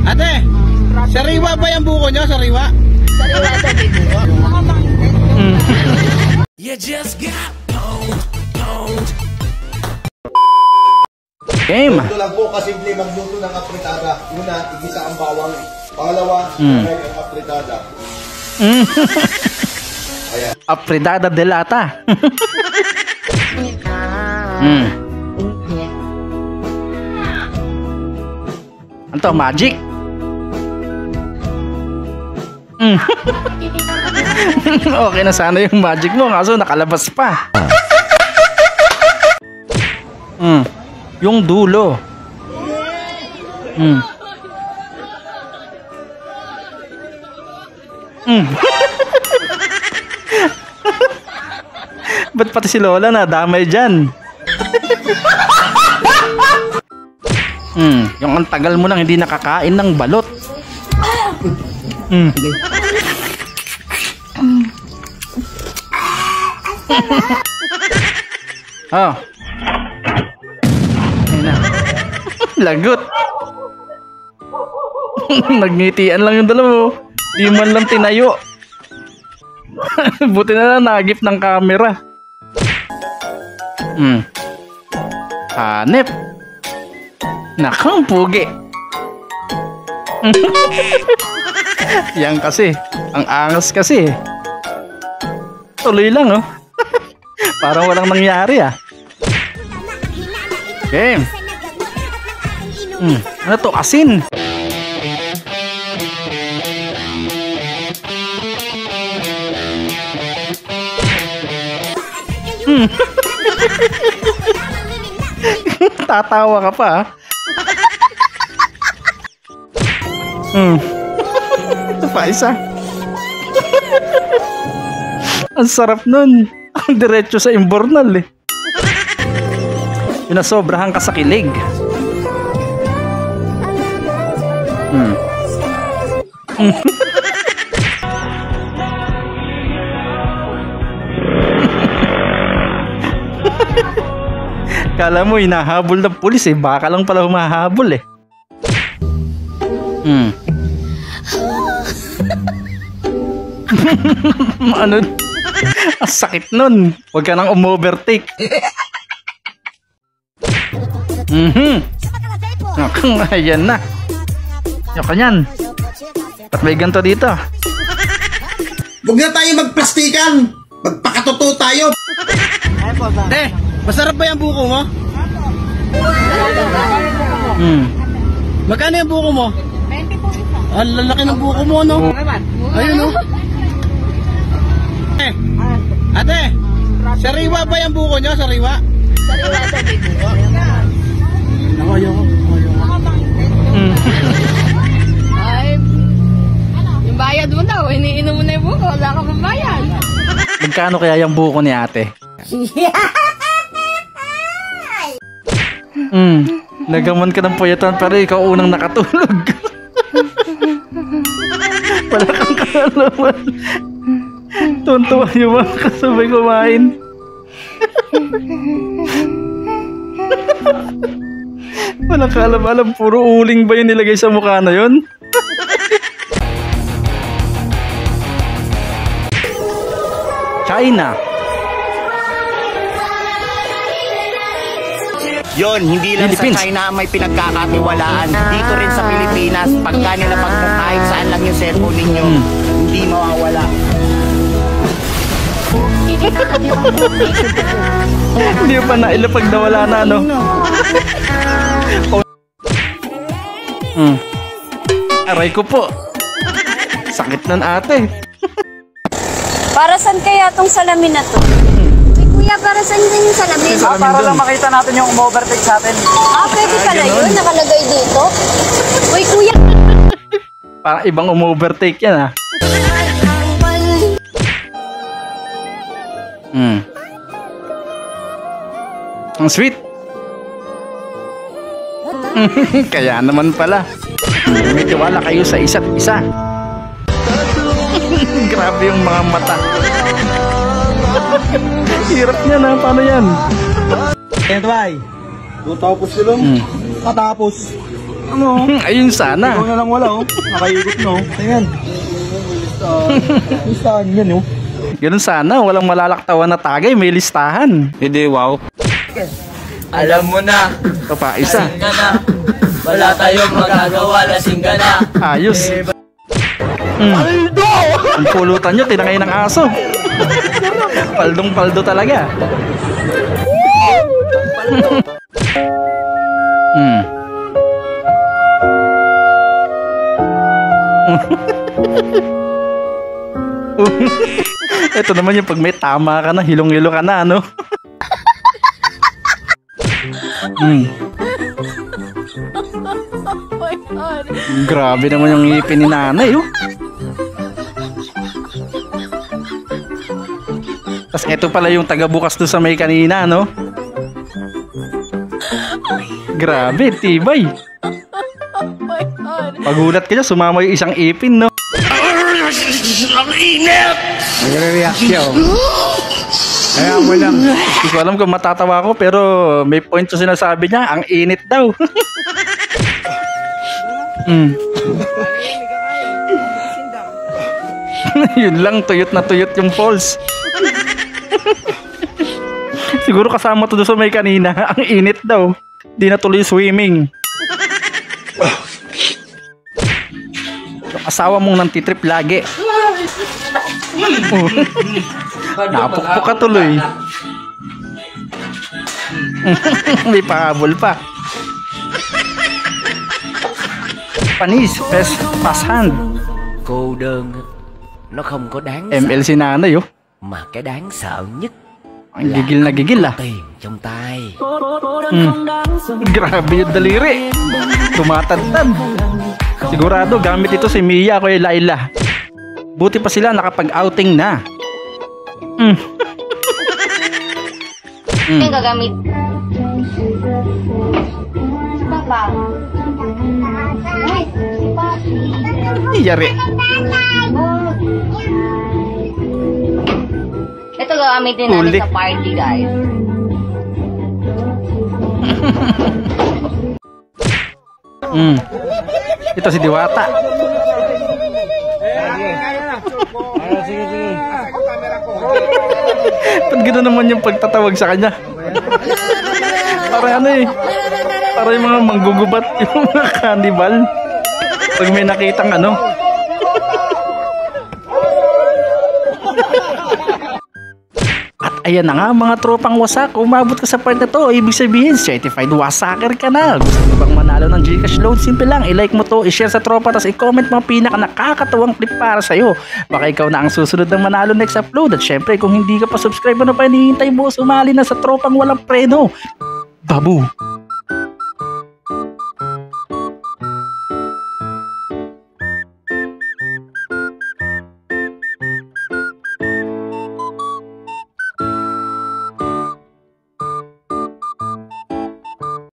Ate, sariwa ba yung buko nyo? Sariwa? Sariwa sa buko. You just got pwned. Game. Ito lang po kasimple magluto ng apritada. Una, igisa ang bawang. Pangalawa, ang apritada. Ayan. Apritada de lata. Anto, magic? Okay na sana yung magic mo, kaso nakalabas pa. Yung dulo. Ba't pati si Lola na damay dyan? Yung ang tagal mo nang hindi nakakain ng balot. Oh. Ayun na. Lagot. Nagngitian lang yung dalawa. Di man lang tinayo. Buti na lang nagip ng camera. Hanep. Nakang pugi. Yan kasi. Ang angas kasi. Tuloy lang oh. Parang walang nangyari ah. Game. Ano to? Asin. Tatawa ka pa ah. Ito pa isa. Ang sarap nun. Ang diretso sa imbornal eh. Pinasobrahan ka sa kilig. Kala mo hinahabol ng pulis eh. Baka lang pala humahabol eh. Ano? Ang sakit nun. Huwag ka nang umovertake. Ayan na. Yung kanyan. Ba't may ganito dito? Huwag na tayo magplastikan. Magpakatotoo tayo. Masarap ba yung buko mo? Magkano yung buko mo? 20 po isa. Ang lalaki ng buko mo, no? Ayun, no? Ate, sariwa ba yung buko nyo? Sariwa? Sariwa sa buko. Ayoko. Ay, yung bayad mo daw. Iniinom mo na yung buko. Wala ka mabayad. Magkano kaya yung buko ni ate? Nagaman ka ng puyatan pero ikaw unang nakatulog. Wala kang kaalaman. Tuntua yung mga kasabay kumain. Wala ka alam-alam. Puro uling ba yung nilagay sa mukha na yun? China. Yon, hindi lang Philippines. sa China may pinagkakatiwalaan. Dito rin sa Pilipinas, pagka nila kahit saan lang yung cellphone ninyo, hindi mawawala. Hindi pa nailapag na wala na ano. Aray ko po. Sakit nun ate. Para saan kaya tong salamin na to? Kuya, para saan din yung salamin? Para lang makita natin yung overtake sa atin. Pwede pala yun. Nakalagay dito. Uy, kuya! Parang ibang umovertake yan ah. Ang sweet. Kaya naman pala. May tiwala kayo sa isa't isa. Grabe yung mga mata. Hirap niya na. Paano yan? Kaya tuway. Tapos sila. Katapos. Ano? Ayun sana. Ikaw na lang wala, oh. Nakaikot, no? Tingnan. Listahan yan, oh. Ganun sana, walang malalaktawan na tagay, may listahan. Hindi, wow. Alam mo na, Ito pa, isa. ka na. Wala tayong magagawa, lasing ka na. Ayos. Ang pulutan nyo, tinangay ng aso. Paldong-paldo talaga. Ito naman yung pag may tama ka na, hilong-hilo ka na, ano? Grabe naman yung ngipin ni nanay, oh. Tapos eto pala yung taga-bukas doon sa may kanina, no? Grabe, tibay. Pagulat ka dyan, sumama yung isang ipin, no? Nagre-reaction. Kaya mo lang. Hindi ko alam kung matatawa ko, pero may point sa sinasabi niya, ang init daw. Yun lang, tuyot na tuyot yung falls. Siguro kasama to doon sa may kanina. Ang init daw. Di na tuloy swimming. Yung asawa mong nantitrip lagi. Napukpok ka tuloy. May pahabol pa. Panis, pass hand. Cô đơn, nó không có đáng ML si nanay, oh. mà cái đáng sợ nhất Ang gigil na gigil, ah. tiền trong tay. Grabe yung daliri. Tumatadtad. Sigurado gamit ito si Mia o Laila. Buti pa sila nakapag-outing na. Yung gagamit. Yari. Ito gagamitin natin Huli. sa party, guys. Ito si Diwata. Ba't gano'n naman yung pagtatawag sa kanya? Parang ano eh. Parang yung mga manggugubat yung mga cannibal. Pag may nakitang ano. At ayan na nga mga tropang wasak. Umabot ka sa part na to, ibig sabihin certified wasaker ka na. Gusto mo bang manalo ng Gcash load? Simple lang, i-like mo to, i-share sa tropa, tapos i-comment mo ang pinaka nakakatawang clip para sa'yo. Baka ikaw na ang susunod ng manalo next upload. At syempre kung hindi ka pa subscribe, ano pa hinihintay mo? Sumali na sa tropang walang preno. Babu!